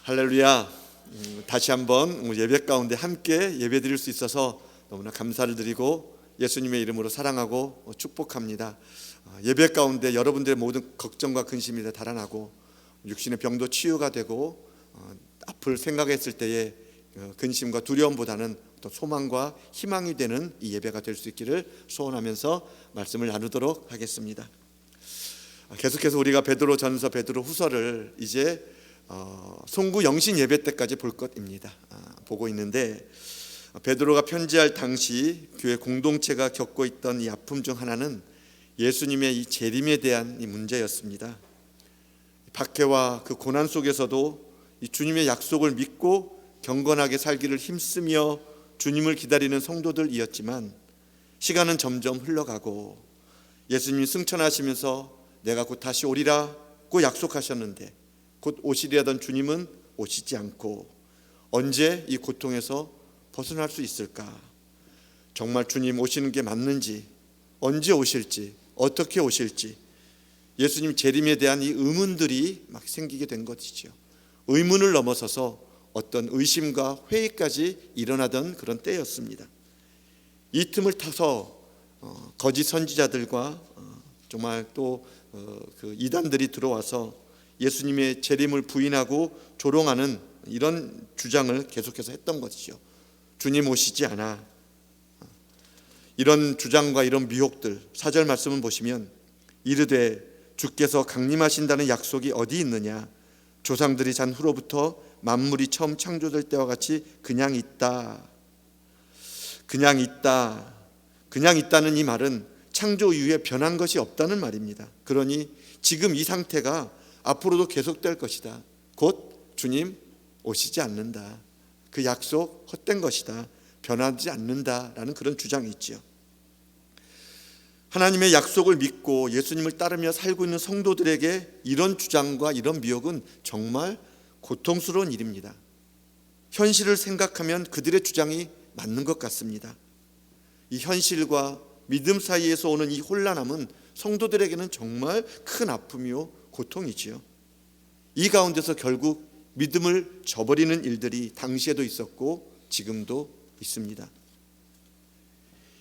할렐루야. 다시 한번 예배 가운데 함께 예배 드릴 수 있어서 너무나 감사를 드리고 예수님의 이름으로 사랑하고 축복합니다. 예배 가운데 여러분들의 모든 걱정과 근심이 다 달아나고 육신의 병도 치유가 되고 앞을 생각했을 때의 근심과 두려움보다는 또 소망과 희망이 되는 이 예배가 될 수 있기를 소원하면서 말씀을 나누도록 하겠습니다. 계속해서 우리가 베드로전서, 베드로후서를 이제 송구 영신 예배 때까지 볼 것입니다. 보고 있는데 베드로가 편지할 당시 교회 공동체가 겪고 있던 이 아픔 중 하나는 예수님의 이 재림에 대한 이 문제였습니다. 박해와 그 고난 속에서도 이 주님의 약속을 믿고 경건하게 살기를 힘쓰며 주님을 기다리는 성도들이었지만 시간은 점점 흘러가고 예수님이 승천하시면서 내가 곧 다시 오리라고 약속하셨는데 곧 오시리라던 주님은 오시지 않고 언제 이 고통에서 벗어날 수 있을까? 정말 주님 오시는 게 맞는지, 언제 오실지, 어떻게 오실지 예수님 재림에 대한 이 의문들이 막 생기게 된 것이죠. 의문을 넘어서서 어떤 의심과 회의까지 일어나던 그런 때였습니다. 이 틈을 타서 거짓 선지자들과 정말 또 그 이단들이 들어와서 예수님의 재림을 부인하고 조롱하는 이런 주장을 계속해서 했던 것이죠. 주님 오시지 않아. 이런 주장과 이런 미혹들, 4절 말씀을 보시면 이르되 주께서 강림하신다는 약속이 어디 있느냐? 조상들이 잔 후로부터 만물이 처음 창조될 때와 같이 그냥 있다. 그냥 있다. 그냥 있다는 이 말은 창조 이후에 변한 것이 없다는 말입니다. 그러니 지금 이 상태가 앞으로도 계속될 것이다. 곧 주님 오시지 않는다. 그 약속 헛된 것이다. 변하지 않는다라는 그런 주장이 있죠. 하나님의 약속을 믿고 예수님을 따르며 살고 있는 성도들에게 이런 주장과 이런 미혹은 정말 고통스러운 일입니다. 현실을 생각하면 그들의 주장이 맞는 것 같습니다. 이 현실과 믿음 사이에서 오는 이 혼란함은 성도들에게는 정말 큰 아픔이요 고통이지요. 이 가운데서 결국 믿음을 저버리는 일들이 당시에도 있었고 지금도 있습니다.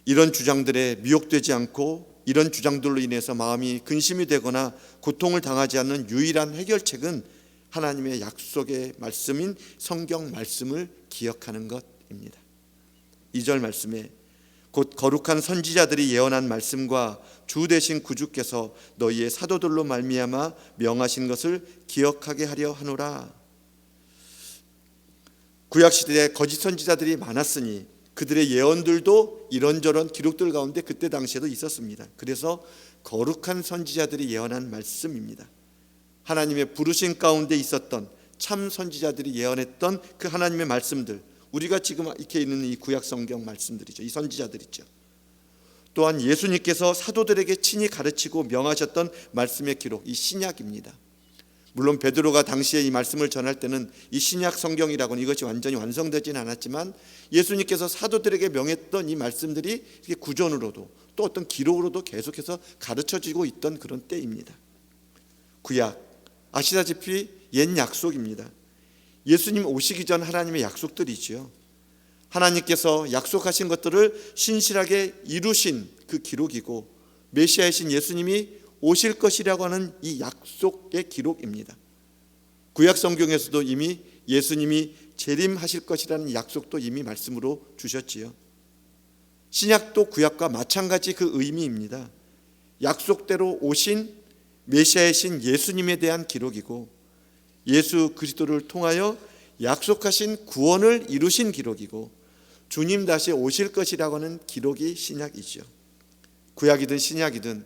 이런 주장들에 미혹되지 않고 이런 주장들로 인해서 마음이 근심이 되거나 고통을 당하지 않는 유일한 해결책은 하나님의 약속의 말씀인 성경 말씀을 기억하는 것입니다. 2절 말씀에 곧 거룩한 선지자들이 예언한 말씀과 주 되신 구주께서 너희의 사도들로 말미암아 명하신 것을 기억하게 하려 하노라. 구약시대에 거짓 선지자들이 많았으니 그들의 예언들도 이런저런 기록들 가운데 그때 당시에도 있었습니다. 그래서 거룩한 선지자들이 예언한 말씀입니다. 하나님의 부르신 가운데 있었던 참 선지자들이 예언했던 그 하나님의 말씀들, 우리가 지금 이렇게 있는 이 구약 성경 말씀들이죠. 이 선지자들이죠. 또한 예수님께서 사도들에게 친히 가르치고 명하셨던 말씀의 기록, 이 신약입니다. 물론 베드로가 당시에 이 말씀을 전할 때는 이 신약 성경이라고는 이것이 완전히 완성되지는 않았지만 예수님께서 사도들에게 명했던 이 말씀들이 구전으로도 또 어떤 기록으로도 계속해서 가르쳐지고 있던 그런 때입니다. 구약, 아시다시피 옛 약속입니다. 예수님 오시기 전 하나님의 약속들이지요. 하나님께서 약속하신 것들을 신실하게 이루신 그 기록이고 메시아이신 예수님이 오실 것이라고 하는 이 약속의 기록입니다. 구약 성경에서도 이미 예수님이 재림하실 것이라는 약속도 이미 말씀으로 주셨지요. 신약도 구약과 마찬가지 그 의미입니다. 약속대로 오신 메시아이신 예수님에 대한 기록이고 예수 그리스도를 통하여 약속하신 구원을 이루신 기록이고 주님 다시 오실 것이라고 하는 기록이 신약이죠. 구약이든 신약이든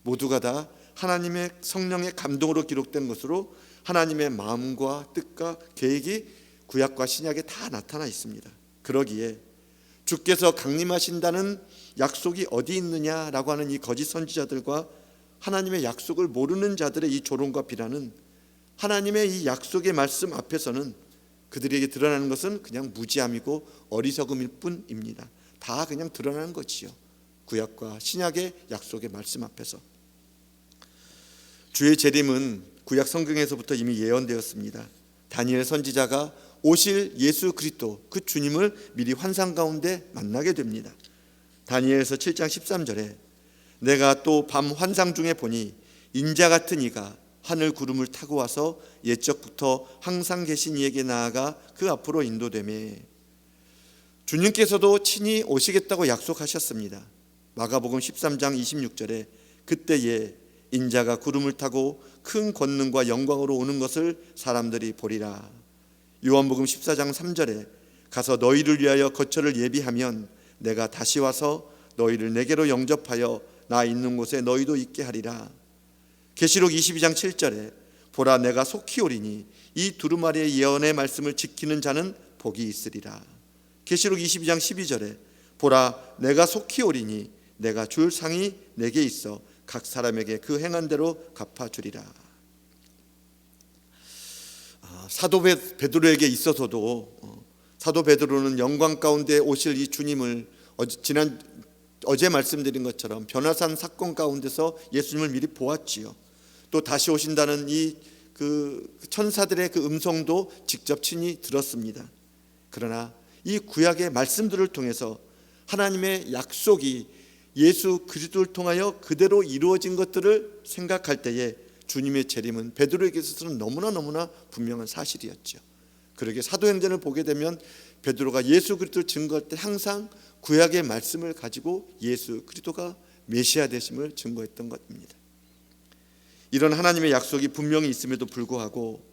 모두가 다 하나님의 성령의 감동으로 기록된 것으로 하나님의 마음과 뜻과 계획이 구약과 신약에 다 나타나 있습니다. 그러기에 주께서 강림하신다는 약속이 어디 있느냐라고 하는 이 거짓 선지자들과 하나님의 약속을 모르는 자들의 이 조롱과 비난은 하나님의 이 약속의 말씀 앞에서는 그들에게 드러나는 것은 그냥 무지함이고 어리석음일 뿐입니다. 다 그냥 드러나는 것이요. 구약과 신약의 약속의 말씀 앞에서. 주의 재림은 구약 성경에서부터 이미 예언되었습니다. 다니엘 선지자가 오실 예수 그리스도 그 주님을 미리 환상 가운데 만나게 됩니다. 다니엘서 7장 13절에 내가 또 밤 환상 중에 보니 인자 같은 이가 하늘 구름을 타고 와서 옛적부터 항상 계신 이에게 나아가 그 앞으로 인도되매 주님께서도 친히 오시겠다고 약속하셨습니다. 마가복음 13장 26절에 그때에 인자가 구름을 타고 큰 권능과 영광으로 오는 것을 사람들이 보리라. 요한복음 14장 3절에 가서 너희를 위하여 거처를 예비하면 내가 다시 와서 너희를 내게로 영접하여 나 있는 곳에 너희도 있게 하리라. 계시록 22장 7절에 보라 내가 속히 오리니 이 두루마리의 예언의 말씀을 지키는 자는 복이 있으리라. 계시록 22장 12절에 보라 내가 속히 오리니 내가 줄 상이 내게 있어 각 사람에게 그 행한 대로 갚아주리라. 사도 베드로에게 있어서도 사도 베드로는 영광 가운데 오실 이 주님을 어제 말씀드린 것처럼 변화산 사건 가운데서 예수님을 미리 보았지요. 또 다시 오신다는 이 그 천사들의 그 음성도 직접 친히 들었습니다. 그러나 이 구약의 말씀들을 통해서 하나님의 약속이 예수 그리스도를 통하여 그대로 이루어진 것들을 생각할 때에 주님의 재림은 베드로에게 있어서는 너무나 분명한 사실이었죠. 그러게 사도행전을 보게 되면 베드로가 예수 그리스도를 증거할 때 항상 구약의 말씀을 가지고 예수 그리스도가 메시아 되심을 증거했던 것입니다. 이런 하나님의 약속이 분명히 있음에도 불구하고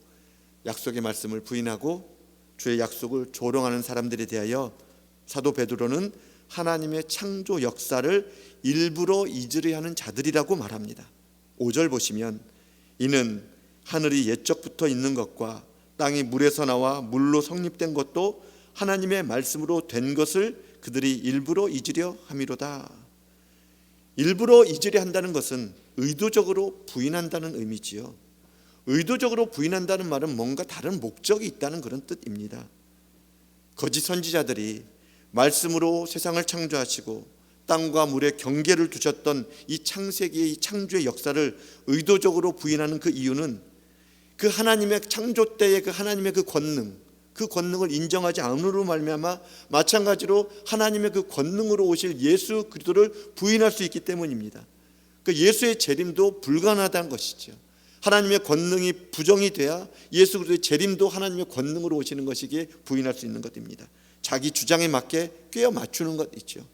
약속의 말씀을 부인하고 주의 약속을 조롱하는 사람들에 대하여 사도 베드로는 하나님의 창조 역사를 일부러 잊으려 하는 자들이라고 말합니다. 5절 보시면 이는 하늘이 옛적부터 있는 것과 땅이 물에서 나와 물로 성립된 것도 하나님의 말씀으로 된 것을 그들이 일부러 잊으려 함이로다. 일부러 잊으려 한다는 것은 의도적으로 부인한다는 의미지요. 의도적으로 부인한다는 말은 뭔가 다른 목적이 있다는 그런 뜻입니다. 거짓 선지자들이 말씀으로 세상을 창조하시고 땅과 물의 경계를 두셨던 이 창세기의 이 창조의 역사를 의도적으로 부인하는 그 이유는 그 하나님의 창조 때의 그 하나님의 그 권능을 인정하지 않음으로 말미암아 마찬가지로 하나님의 그 권능으로 오실 예수 그리스도를 부인할 수 있기 때문입니다. 그 예수의 재림도 불가능하다는 것이죠. 하나님의 권능이 부정이 돼야 예수 그리스도의 재림도 하나님의 권능으로 오시는 것이기에 부인할 수 있는 것입니다. 자기 주장에 맞게 꿰어 맞추는 것 있죠.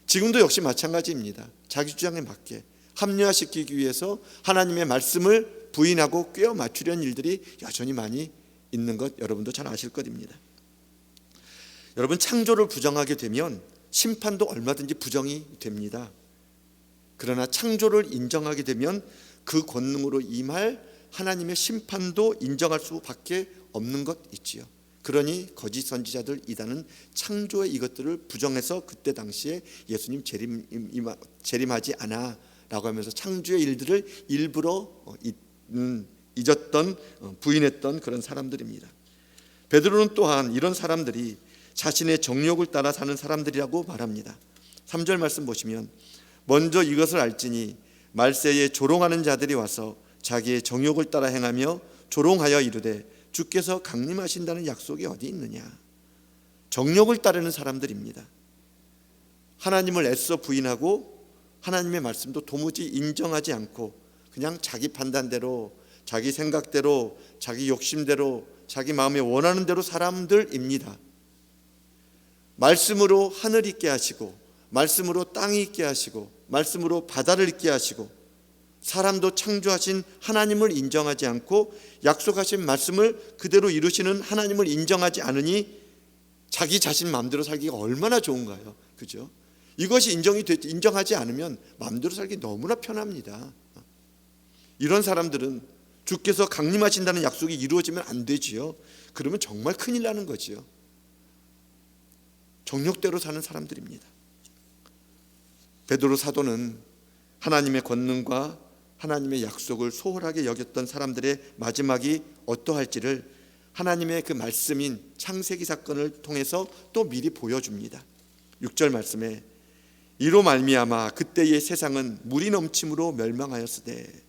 지금도 역시 마찬가지입니다. 자기 주장에 맞게 합리화시키기 위해서 하나님의 말씀을 부인하고 꿰어 맞추려는 일들이 여전히 많이 있는 것 여러분도 잘 아실 것입니다. 여러분 창조를 부정하게 되면 심판도 얼마든지 부정이 됩니다. 그러나 창조를 인정하게 되면 그 권능으로 임할 하나님의 심판도 인정할 수밖에 없는 것 있지요. 그러니 거짓 선지자들 이단은 창조의 이것들을 부정해서 그때 당시에 예수님 재림하지 않아 라고 하면서 창조의 일들을 일부러 잊었던 부인했던 그런 사람들입니다. 베드로는 또한 이런 사람들이 자신의 정욕을 따라 사는 사람들이라고 말합니다. 3절 말씀 보시면 먼저 이것을 알지니 말세에 조롱하는 자들이 와서 자기의 정욕을 따라 행하며 조롱하여 이르되 주께서 강림하신다는 약속이 어디 있느냐. 정욕을 따르는 사람들입니다. 하나님을 애써 부인하고 하나님의 말씀도 도무지 인정하지 않고 그냥 자기 판단대로 자기 생각대로 자기 욕심대로 자기 마음에 원하는 대로 사람들입니다. 말씀으로 하늘 있게 하시고 말씀으로 땅이 있게 하시고 말씀으로 바다를 있게 하시고 사람도 창조하신 하나님을 인정하지 않고 약속하신 말씀을 그대로 이루시는 하나님을 인정하지 않으니 자기 자신 마음대로 살기가 얼마나 좋은가요? 그죠? 이것이 인정하지 않으면 마음대로 살기 너무나 편합니다. 이런 사람들은 주께서 강림하신다는 약속이 이루어지면 안 되지요. 그러면 정말 큰일 나는 거지요. 정욕대로 사는 사람들입니다. 베드로 사도는 하나님의 권능과 하나님의 약속을 소홀하게 여겼던 사람들의 마지막이 어떠할지를 하나님의 그 말씀인 창세기 사건을 통해서 또 미리 보여줍니다. 6절 말씀에 이로 말미암아 그때의 세상은 물이 넘침으로 멸망하였으되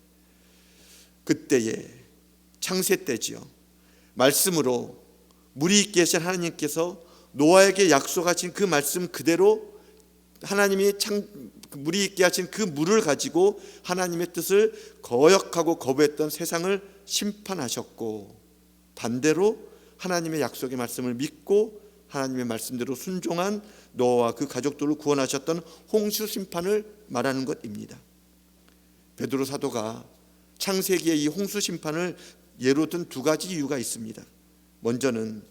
그때의 창세 때지요. 말씀으로 물이 있게 하신 하나님께서 노아에게 약속하신 그 말씀 그대로 하나님이 물이 있게 하신 그 물을 가지고 하나님의 뜻을 거역하고 거부했던 세상을 심판하셨고, 반대로 하나님의 약속의 말씀을 믿고 하나님의 말씀대로 순종한 노아와 그 가족들을 구원하셨던 홍수 심판을 말하는 것입니다. 베드로 사도가 창세기의 이 홍수 심판을 예로 든 두 가지 이유가 있습니다. 먼저는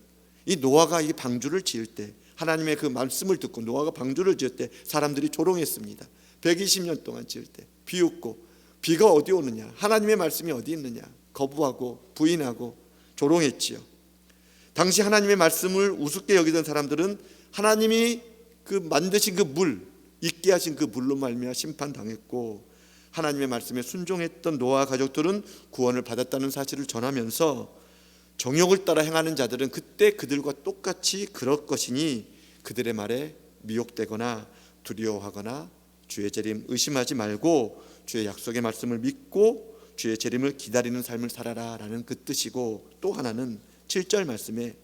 이 노아가 이 방주를 지을 때, 하나님의 그 말씀을 듣고 노아가 방주를 지을 때 사람들이 조롱했습니다. 120년 동안 지을 때 비웃고, 비가 어디 오느냐, 하나님의 말씀이 어디 있느냐 거부하고 부인하고 조롱했지요. 당시 하나님의 말씀을 우습게 여기던 사람들은 하나님이 그 만드신 그 물, 있게 하신 그 물로 말미암아 심판당했고, 하나님의 말씀에 순종했던 노아 가족들은 구원을 받았다는 사실을 전하면서 정욕을 따라 행하는 자들은 그때 그들과 똑같이 그럴 것이니 그들의 말에 미혹되거나 두려워하거나 주의 재림 의심하지 말고 주의 약속의 말씀을 믿고 주의 재림을 기다리는 삶을 살아라 라는 그 뜻이고, 또 하나는 7절 말씀에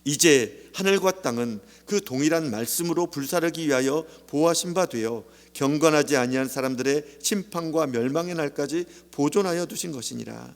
이제 하늘과 땅은 그 동일한 말씀으로 불사르기 위하여 보호하신 바 되어 경건하지 아니한 사람들의 심판과 멸망의 날까지 보존하여 두신 것이니라.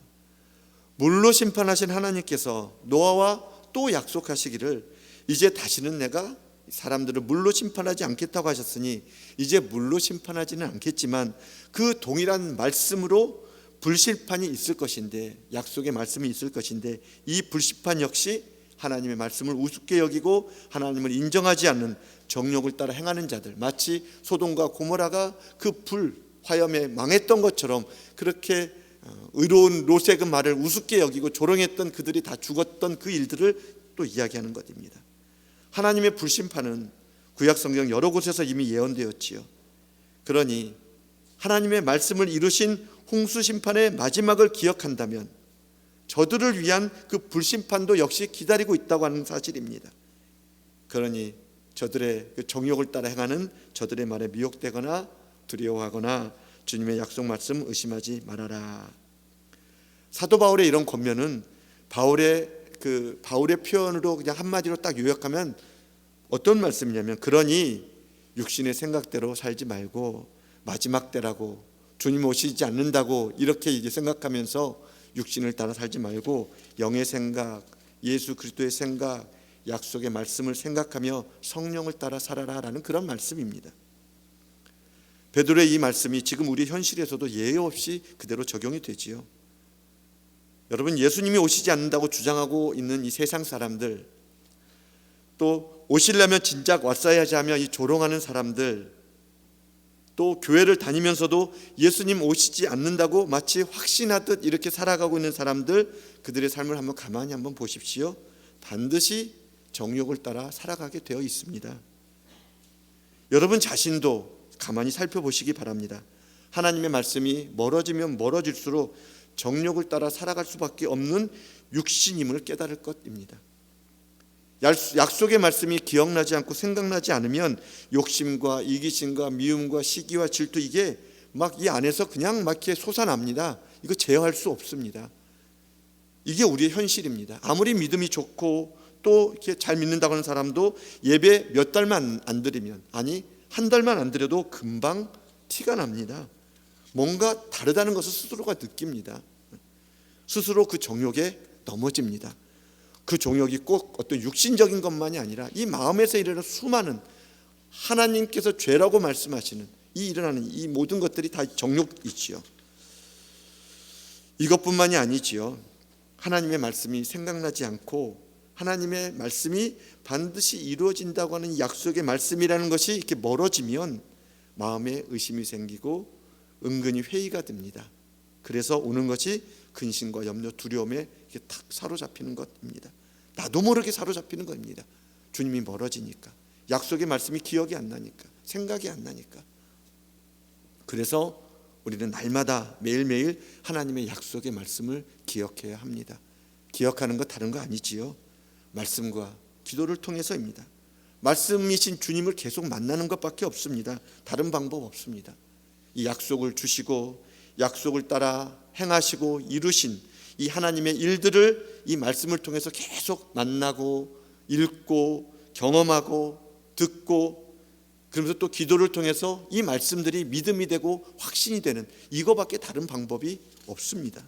물로 심판하신 하나님께서 노아와 또 약속하시기를 이제 다시는 내가 사람들을 물로 심판하지 않겠다고 하셨으니 이제 물로 심판하지는 않겠지만 그 동일한 말씀으로 불심판이 있을 것인데, 약속의 말씀이 있을 것인데, 이 불심판 역시 하나님의 말씀을 우습게 여기고 하나님을 인정하지 않는 정욕을 따라 행하는 자들, 마치 소돔과 고모라가 그 불 화염에 망했던 것처럼 그렇게 의로운 롯의 그 말을 우습게 여기고 조롱했던 그들이 다 죽었던 그 일들을 또 이야기하는 것입니다. 하나님의 불심판은 구약성경 여러 곳에서 이미 예언되었지요. 그러니 하나님의 말씀을 이루신 홍수 심판의 마지막을 기억한다면 저들을 위한 그 불심판도 역시 기다리고 있다고 하는 사실입니다. 그러니 저들의 그 정욕을 따라 행하는 저들의 말에 미혹되거나 두려워하거나 주님의 약속 말씀 의심하지 말아라. 사도 바울의 이런 권면은 바울의 표현으로 그냥 한마디로 딱 요약하면 어떤 말씀이냐면, 그러니 육신의 생각대로 살지 말고 마지막 때라고 주님 오시지 않는다고 이렇게 이제 생각하면서 육신을 따라 살지 말고 영의 생각, 예수 그리스도의 생각, 약속의 말씀을 생각하며 성령을 따라 살아라라는 그런 말씀입니다. 베드로의 이 말씀이 지금 우리 현실에서도 예외 없이 그대로 적용이 되지요. 여러분, 예수님이 오시지 않는다고 주장하고 있는 이 세상 사람들, 또 오시려면 진작 왔어야지 하며 이 조롱하는 사람들, 또 교회를 다니면서도 예수님 오시지 않는다고 마치 확신하듯 이렇게 살아가고 있는 사람들, 그들의 삶을 한번 가만히 한번 보십시오. 반드시 정욕을 따라 살아가게 되어 있습니다. 여러분 자신도 가만히 살펴보시기 바랍니다. 하나님의 말씀이 멀어지면 멀어질수록 정욕을 따라 살아갈 수밖에 없는 육신임을 깨달을 것입니다. 약속의 말씀이 기억나지 않고 생각나지 않으면 욕심과 이기심과 미움과 시기와 질투, 이게 막 이 안에서 그냥 막 이렇게 솟아납니다. 이거 제어할 수 없습니다. 이게 우리의 현실입니다. 아무리 믿음이 좋고 또 이렇게 잘 믿는다고 하는 사람도 예배 몇 달만 안 드리면, 아니 한 달만 안 드려도 금방 티가 납니다. 뭔가 다르다는 것을 스스로가 느낍니다. 스스로 그 정욕에 넘어집니다. 그 정욕이 꼭 어떤 육신적인 것만이 아니라 이 마음에서 일어나는 수많은, 하나님께서 죄라고 말씀하시는 일어나는 이 모든 것들이 다 정욕이지요. 이것뿐만이 아니지요. 하나님의 말씀이 생각나지 않고 하나님의 말씀이 반드시 이루어진다고 하는 약속의 말씀이라는 것이 이렇게 멀어지면 마음에 의심이 생기고 은근히 회의가 됩니다. 그래서 오는 것이 근심과 염려, 두려움에 이렇게 탁 사로잡히는 것입니다. 나도 모르게 사로잡히는 겁니다. 주님이 멀어지니까, 약속의 말씀이 기억이 안 나니까, 생각이 안 나니까. 그래서 우리는 날마다 매일매일 하나님의 약속의 말씀을 기억해야 합니다. 기억하는 거 다른 거 아니지요. 말씀과 기도를 통해서입니다. 말씀이신 주님을 계속 만나는 것밖에 없습니다. 다른 방법 없습니다. 이 약속을 주시고 약속을 따라 행하시고 이루신 이 하나님의 일들을 이 말씀을 통해서 계속 만나고 읽고 경험하고 듣고, 그러면서 또 기도를 통해서 이 말씀들이 믿음이 되고 확신이 되는, 이거밖에 다른 방법이 없습니다.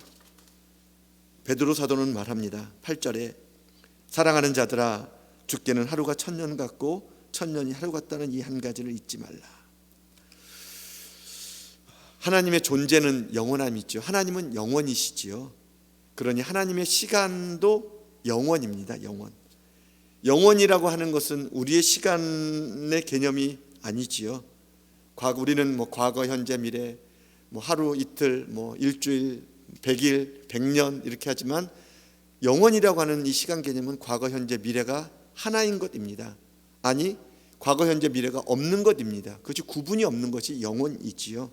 베드로 사도는 말합니다. 8절에 사랑하는 자들아, 죽게는 하루가 1000년 같고 1000년이 하루 같다는 이 한 가지를 잊지 말라. 하나님의 존재는 영원함이죠. 하나님은 영원이시지요. 그러니 하나님의 시간도 영원입니다. 영원이라고 하는 것은 우리의 시간의 개념이 아니지요. 우리는 과거, 현재, 미래, 하루, 이틀, 일주일, 100일, 100년 이렇게 하지만 영원이라고 하는 이 시간 개념은 과거, 현재, 미래가 하나인 것입니다. 아니, 과거, 현재, 미래가 없는 것입니다. 그것이 구분이 없는 것이 영원이지요.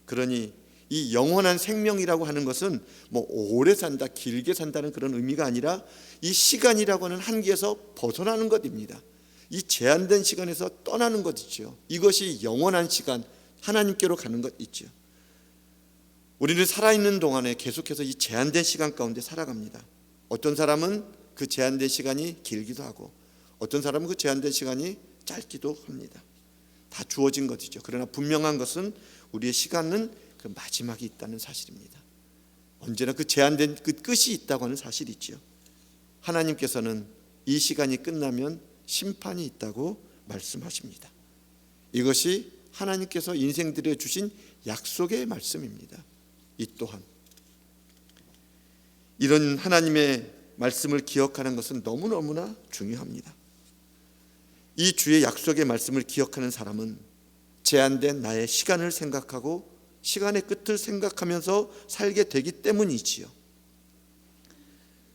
그러니 이 영원한 생명이라고 하는 것은 오래 산다, 길게 산다는 그런 의미가 아니라 이 시간이라고 하는 한계에서 벗어나는 것입니다. 이 제한된 시간에서 떠나는 것이죠. 이것이 영원한 시간, 하나님께로 가는 것이죠. 우리는 살아있는 동안에 계속해서 이 제한된 시간 가운데 살아갑니다. 어떤 사람은 그 제한된 시간이 길기도 하고, 어떤 사람은 그 제한된 시간이 짧기도 합니다. 다 주어진 것이죠. 그러나 분명한 것은 우리의 시간은 그 마지막이 있다는 사실입니다. 언제나 그 제한된 그 끝이 있다고 하는 사실이죠. 하나님께서는 이 시간이 끝나면 심판이 있다고 말씀하십니다. 이것이 하나님께서 인생들에 주신 약속의 말씀입니다. 이 또한 이런 하나님의 말씀을 기억하는 것은 너무너무나 중요합니다. 이 주의 약속의 말씀을 기억하는 사람은 제한된 나의 시간을 생각하고 시간의 끝을 생각하면서 살게 되기 때문이지요.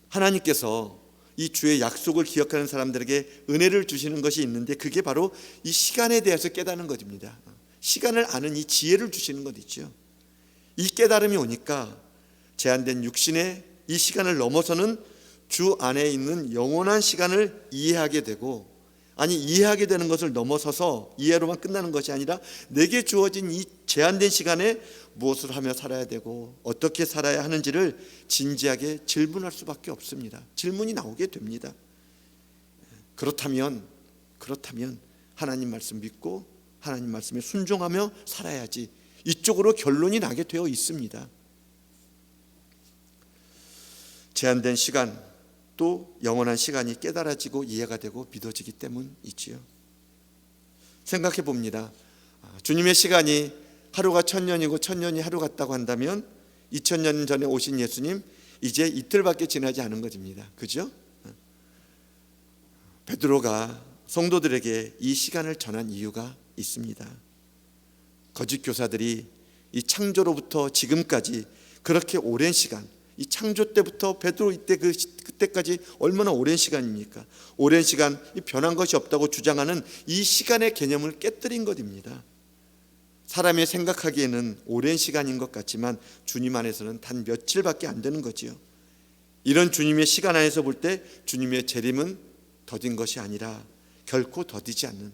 하나님께서 이 주의 약속을 기억하는 사람들에게 은혜를 주시는 것이 있는데, 그게 바로 이 시간에 대해서 깨닫는 것입니다. 시간을 아는 이 지혜를 주시는 것이죠. 이 깨달음이 오니까 제한된 육신의 이 시간을 넘어서는 주 안에 있는 영원한 시간을 이해하게 되고, 아니, 이해하게 되는 것을 넘어서서 이해로만 끝나는 것이 아니라 내게 주어진 이 제한된 시간에 무엇을 하며 살아야 되고 어떻게 살아야 하는지를 진지하게 질문할 수밖에 없습니다. 질문이 나오게 됩니다. 그렇다면 하나님 말씀 믿고 하나님 말씀에 순종하며 살아야지, 이쪽으로 결론이 나게 되어 있습니다. 제한된 시간, 또 영원한 시간이 깨달아지고 이해가 되고 믿어지기 때문이지요. 생각해 봅니다. 주님의 시간이 하루가 1000년이고 1000년이 하루 같다고 한다면 2000년 전에 오신 예수님 이제 이틀밖에 지나지 않은 것입니다. 그죠? 베드로가 성도들에게 이 시간을 전한 이유가 있습니다. 거짓 교사들이 이 창조로부터 지금까지 그렇게 오랜 시간, 이 창조 때부터 베드로 이때 그때까지 얼마나 오랜 시간입니까? 오랜 시간 변한 것이 없다고 주장하는 이 시간의 개념을 깨뜨린 것입니다. 사람이 생각하기에는 오랜 시간인 것 같지만 주님 안에서는 단 며칠밖에 안 되는 거지요. 이런 주님의 시간 안에서 볼 때 주님의 재림은 더딘 것이 아니라 결코 더디지 않는,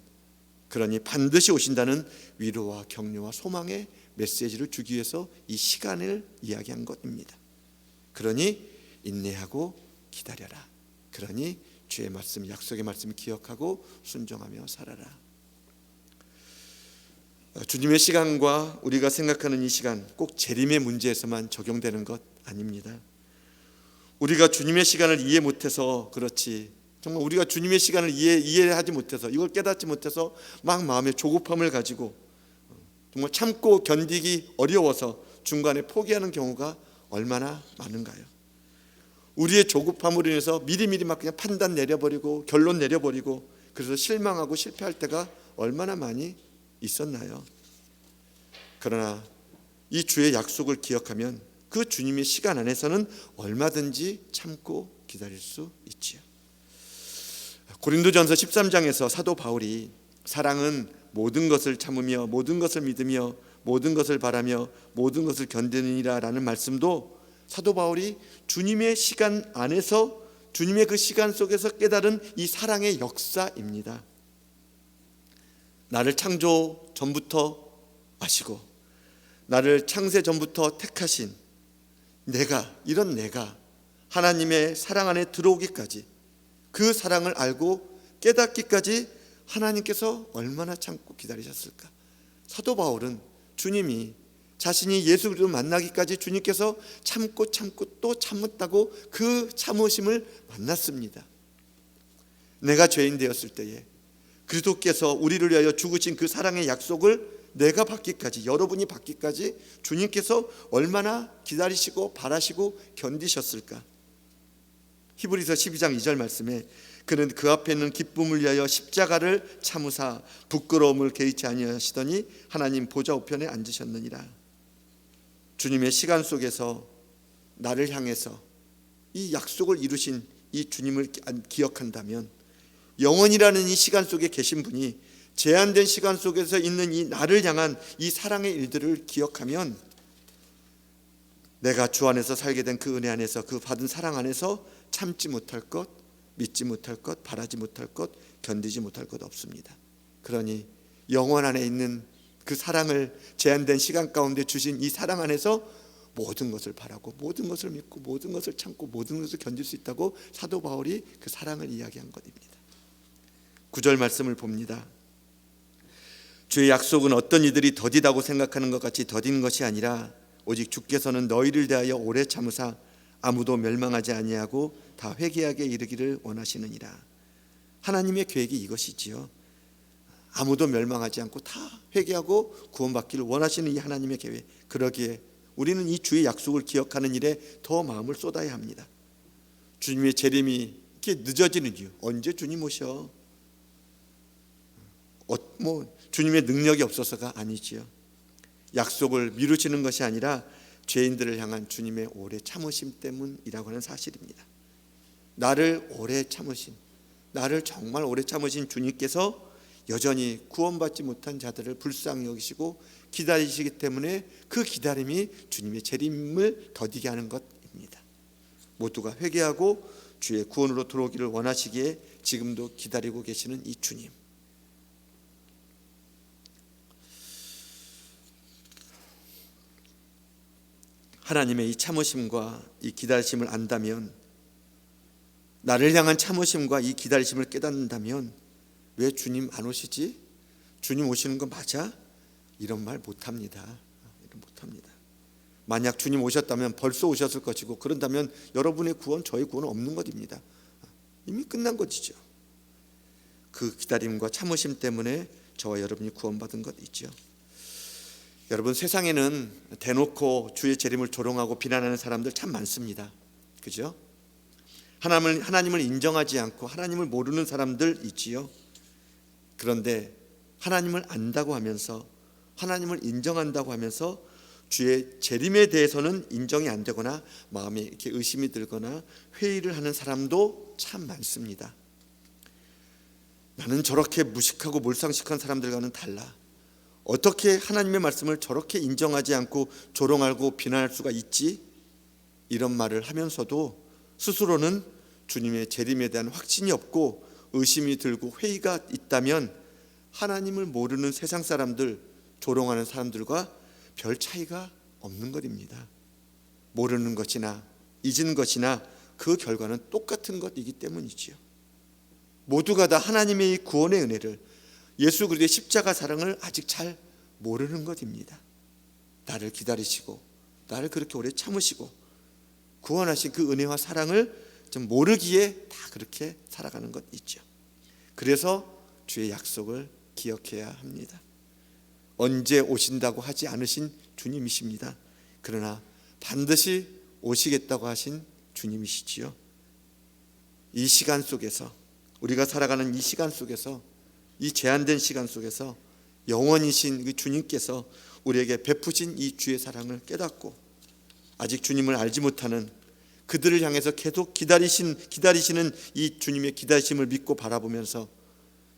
그러니 반드시 오신다는 위로와 격려와 소망의 메시지를 주기 위해서 이 시간을 이야기한 것입니다. 그러니 인내하고 기다려라. 그러니 주의 말씀, 약속의 말씀 기억하고 순종하며 살아라. 주님의 시간과 우리가 생각하는 이 시간 꼭 재림의 문제에서만 적용되는 것 아닙니다. 우리가 주님의 시간을 이해 못해서 그렇지, 정말 우리가 주님의 시간을 이해하지 못해서, 이걸 깨닫지 못해서 막 마음에 조급함을 가지고 정말 참고 견디기 어려워서 중간에 포기하는 경우가 얼마나 많은가요? 우리의 조급함으로 인해서 미리미리 막 그냥 판단 내려버리고 결론 내려버리고 그래서 실망하고 실패할 때가 얼마나 많이 있었나요? 그러나 이 주의 약속을 기억하면 그 주님의 시간 안에서는 얼마든지 참고 기다릴 수 있지요. 고린도전서 13장에서 사도 바울이 사랑은 모든 것을 참으며 모든 것을 믿으며 모든 것을 바라며 모든 것을 견디느니라 라는 말씀도 사도 바울이 주님의 시간 안에서, 주님의 그 시간 속에서 깨달은 이 사랑의 역사입니다. 나를 창조 전부터 아시고 나를 창세 전부터 택하신 내가 하나님의 사랑 안에 들어오기까지, 그 사랑을 알고 깨닫기까지 하나님께서 얼마나 참고 기다리셨을까. 사도 바울은 주님이 자신이 예수 그리스도를 만나기까지 주님께서 참고 또 참았다고 그 참으심을 만났습니다. 내가 죄인 되었을 때에 그리스도께서 우리를 위하여 죽으신 그 사랑의 약속을 내가 받기까지, 여러분이 받기까지 주님께서 얼마나 기다리시고 바라시고 견디셨을까. 히브리서 12장 2절 말씀에 그는 그 앞에 있는 기쁨을 위하여 십자가를 참으사 부끄러움을 개의치 아니하시더니 하나님 보좌 우편에 앉으셨느니라. 주님의 시간 속에서 나를 향해서 이 약속을 이루신 이 주님을 기억한다면, 영원이라는 이 시간 속에 계신 분이 제한된 시간 속에서 있는 이 나를 향한 이 사랑의 일들을 기억하면, 내가 주 안에서 살게 된 그 은혜 안에서, 그 받은 사랑 안에서 참지 못할 것, 믿지 못할 것, 바라지 못할 것, 견디지 못할 것 없습니다. 그러니 영원 안에 있는 그 사랑을 제한된 시간 가운데 주신 이 사랑 안에서 모든 것을 바라고, 모든 것을 믿고, 모든 것을 참고, 모든 것을 견딜 수 있다고 사도 바울이 그 사랑을 이야기한 것입니다. 9절 말씀을 봅니다. 주의 약속은 어떤 이들이 더디다고 생각하는 것 같이 더딘 것이 아니라 오직 주께서는 너희를 대하여 오래 참으사 아무도 멸망하지 아니하고 다 회개하게 이르기를 원하시느니라. 하나님의 계획이 이것이지요. 아무도 멸망하지 않고 다 회개하고 구원받기를 원하시는 이 하나님의 계획. 그러기에 우리는 이 주의 약속을 기억하는 일에 더 마음을 쏟아야 합니다. 주님의 재림이 이렇게 늦어지는 이유, 언제 주님 오셔? 주님의 능력이 없어서가 아니지요. 약속을 미루시는 것이 아니라 죄인들을 향한 주님의 오래 참으심 때문이라고 하는 사실입니다. 나를 오래 참으신, 나를 정말 오래 참으신 주님께서 여전히 구원받지 못한 자들을 불쌍히 여기시고 기다리시기 때문에 그 기다림이 주님의 재림을 더디게 하는 것입니다. 모두가 회개하고 주의 구원으로 들어오기를 원하시기에 지금도 기다리고 계시는 이 주님. 하나님의 이 참으심과 이 기다리심을 안다면, 나를 향한 참으심과 이 기다리심을 깨닫는다면, 왜 주님 안 오시지? 주님 오시는 거 맞아? 이런 말 못합니다. 만약 주님 오셨다면 벌써 오셨을 것이고, 그런다면 여러분의 구원, 저의 구원은 없는 것입니다. 이미 끝난 것이죠. 그 기다림과 참으심 때문에 저와 여러분이 구원받은 것 있죠. 여러분, 세상에는 대놓고 주의 재림을 조롱하고 비난하는 사람들 참 많습니다. 그죠? 하나님을 인정하지 않고 하나님을 모르는 사람들 있지요. 그런데 하나님을 안다고 하면서, 하나님을 인정한다고 하면서 주의 재림에 대해서는 인정이 안 되거나 마음에 이렇게 의심이 들거나 회의를 하는 사람도 참 많습니다. 나는 저렇게 무식하고 몰상식한 사람들과는 달라. 어떻게 하나님의 말씀을 저렇게 인정하지 않고 조롱하고 비난할 수가 있지? 이런 말을 하면서도 스스로는 주님의 재림에 대한 확신이 없고 의심이 들고 회의가 있다면, 하나님을 모르는 세상 사람들, 조롱하는 사람들과 별 차이가 없는 것입니다. 모르는 것이나 잊은 것이나 그 결과는 똑같은 것이기 때문이지요. 모두가 다 하나님의 이 구원의 은혜를, 예수 그리스도의 십자가 사랑을 아직 잘 모르는 것입니다. 나를 기다리시고 나를 그렇게 오래 참으시고 구원하신 그 은혜와 사랑을 좀 모르기에 다 그렇게 살아가는 것 있죠. 그래서 주의 약속을 기억해야 합니다. 언제 오신다고 하지 않으신 주님이십니다. 그러나 반드시 오시겠다고 하신 주님이시지요. 이 시간 속에서, 우리가 살아가는 이 시간 속에서, 이 제한된 시간 속에서 영원이신 그 주님께서 우리에게 베푸신 이 주의 사랑을 깨닫고, 아직 주님을 알지 못하는 그들을 향해서 계속 기다리시는 이 주님의 기다리심을 믿고 바라보면서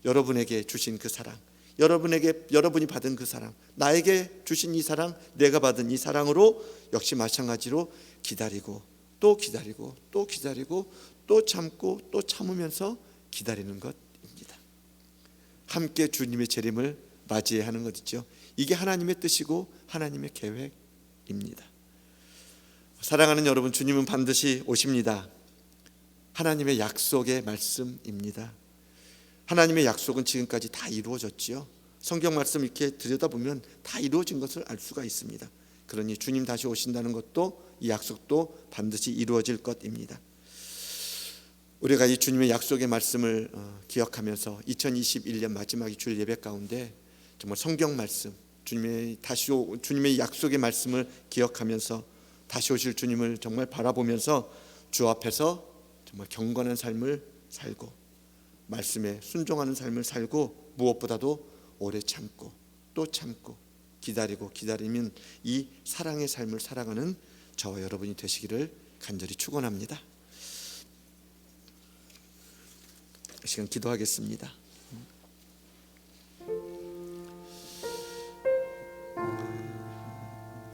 여러분에게 주신 그 사랑, 여러분이 받은 그 사랑, 나에게 주신 이 사랑, 내가 받은 이 사랑으로 역시 마찬가지로 기다리고 또 기다리고 또 기다리고 또 참고 또 참으면서 기다리는 것입니다. 함께 주님의 재림을 맞이해야 하는 것이죠. 이게 하나님의 뜻이고 하나님의 계획입니다. 사랑하는 여러분, 주님은 반드시 오십니다. 하나님의 약속의 말씀입니다. 하나님의 약속은 지금까지 다 이루어졌지요. 성경 말씀 이렇게 들여다보면 다 이루어진 것을 알 수가 있습니다. 그러니 주님 다시 오신다는 것도, 이 약속도 반드시 이루어질 것입니다. 우리가 이 주님의 약속의 말씀을 기억하면서 2021년 마지막 주일 예배 가운데 정말 성경 말씀, 주님의 약속의 말씀을 기억하면서 다시 오실 주님을 정말 바라보면서 주 앞에서 정말 경건한 삶을 살고 말씀에 순종하는 삶을 살고, 무엇보다도 오래 참고 또 참고 기다리면 이 사랑의 삶을 살아가는 저와 여러분이 되시기를 간절히 축원합니다. 이 시간 기도하겠습니다.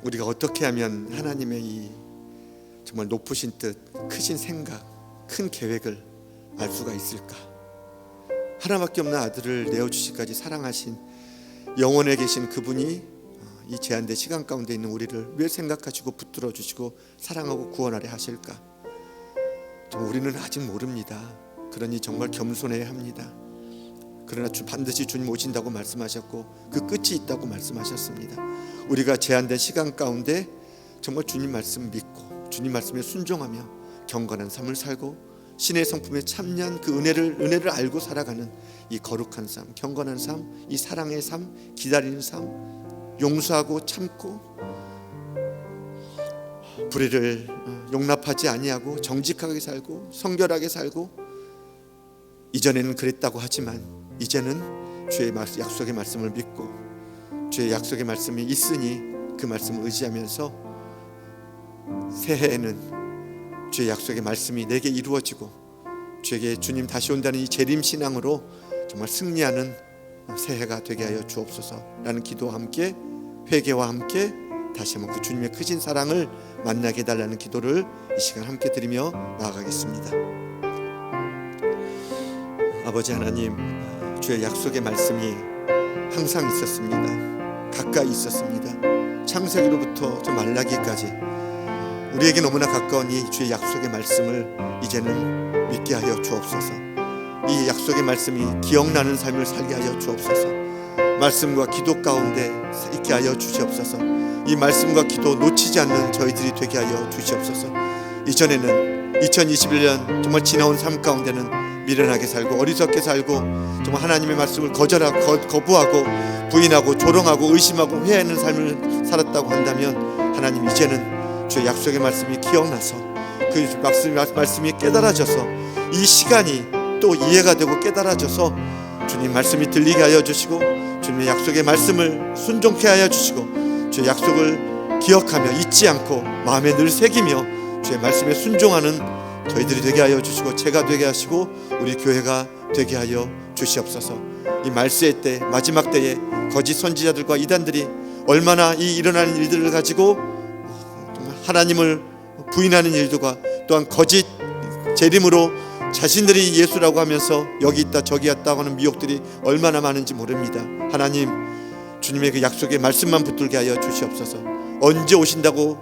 우리가 어떻게 하면 하나님의 이 정말 높으신 뜻, 크신 생각, 큰 계획을 알 수가 있을까? 하나밖에 없는 아들을 내어주시기까지 사랑하신 영원에 계신 그분이 이 제한된 시간 가운데 있는 우리를 왜 생각하시고 붙들어 주시고 사랑하고 구원하려 하실까? 정말 우리는 아직 모릅니다. 그러니 정말 겸손해야 합니다. 그러나 반드시 주님 오신다고 말씀하셨고 그 끝이 있다고 말씀하셨습니다. 우리가 제한된 시간 가운데 정말 주님 말씀 믿고 주님 말씀에 순종하며 경건한 삶을 살고 신의 성품에 참여한 그 은혜를 알고 살아가는 이 거룩한 삶, 경건한 삶, 이 사랑의 삶, 기다리는 삶, 용서하고 참고 불의를 용납하지 아니하고 정직하게 살고 성결하게 살고, 이전에는 그랬다고 하지만 이제는 주의 약속의 말씀을 믿고 주의 약속의 말씀이 있으니 그 말씀을 의지하면서 새해에는 주의 약속의 말씀이 내게 이루어지고 주에게 주님 다시 온다는 이 재림신앙으로 정말 승리하는 새해가 되게 하여 주옵소서라는 기도와 함께 회개와 함께 다시 한번 그 주님의 크신 사랑을 만나게 해달라는 기도를 이 시간 함께 드리며 나아가겠습니다. 아버지 하나님, 주의 약속의 말씀이 항상 있었습니다. 가까이 있었습니다. 창세기로부터 저 말라기까지 우리에게 너무나 가까운 이 주의 약속의 말씀을 이제는 믿게 하여 주옵소서. 이 약속의 말씀이 기억나는 삶을 살게 하여 주옵소서. 말씀과 기도 가운데 있게 하여 주시옵소서. 이 말씀과 기도 놓치지 않는 저희들이 되게 하여 주시옵소서. 이전에는 2021년 정말 지나온 삶 가운데는 미련하게 살고 어리석게 살고 정말 하나님의 말씀을 거부하고 부인하고 조롱하고 의심하고 회하는 삶을 살았다고 한다면, 하나님 이제는 주의 약속의 말씀이 기억나서 그 말씀이 깨달아져서 이 시간이 또 이해가 되고 깨달아져서 주님 말씀이 들리게 하여 주시고 주님의 약속의 말씀을 순종케 하여 주시고 주의 약속을 기억하며 잊지 않고 마음에 늘 새기며 주의 말씀에 순종하는 저희들이 되게 하여 주시고 제가 되게 하시고 우리 교회가 되게 하여 주시옵소서. 이 말세의 때, 마지막 때에 거짓 선지자들과 이단들이 얼마나 이 일어나는 일들을 가지고 하나님을 부인하는 일들과 또한 거짓 재림으로 자신들이 예수라고 하면서 여기 있다 저기 있다고 하는 미혹들이 얼마나 많은지 모릅니다. 하나님, 주님의 그 약속의 말씀만 붙들게 하여 주시옵소서. 언제 오신다고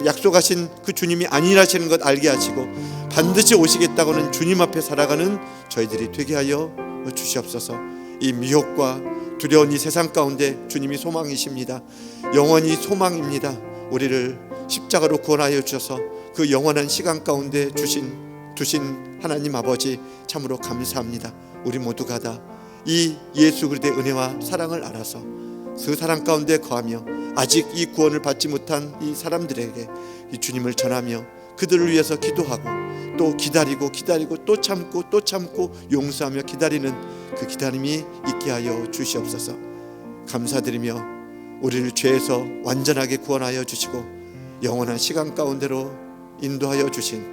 약속하신 그 주님이 아니라시는 것 알게 하시고 반드시 오시겠다고는 주님 앞에 살아가는 저희들이 되게 하여 주시옵소서. 이 미혹과 두려운 이 세상 가운데 주님이 소망이십니다. 영원히 소망입니다. 우리를 십자가로 구원하여 주셔서 그 영원한 시간 가운데 주신 하나님 아버지 참으로 감사합니다. 우리 모두가 다 이 예수 그리스도의 은혜와 사랑을 알아서 그 사랑 가운데 거하며 아직 이 구원을 받지 못한 이 사람들에게 이 주님을 전하며 그들을 위해서 기도하고 또 기다리고 또 참고 용서하며 기다리는 그 기다림이 있게 하여 주시옵소서. 감사드리며 우리를 죄에서 완전하게 구원하여 주시고 영원한 시간 가운데로 인도하여 주신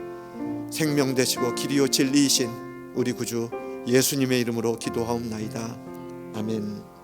생명 되시고 길이요 진리이신 우리 구주 예수님의 이름으로 기도하옵나이다. 아멘.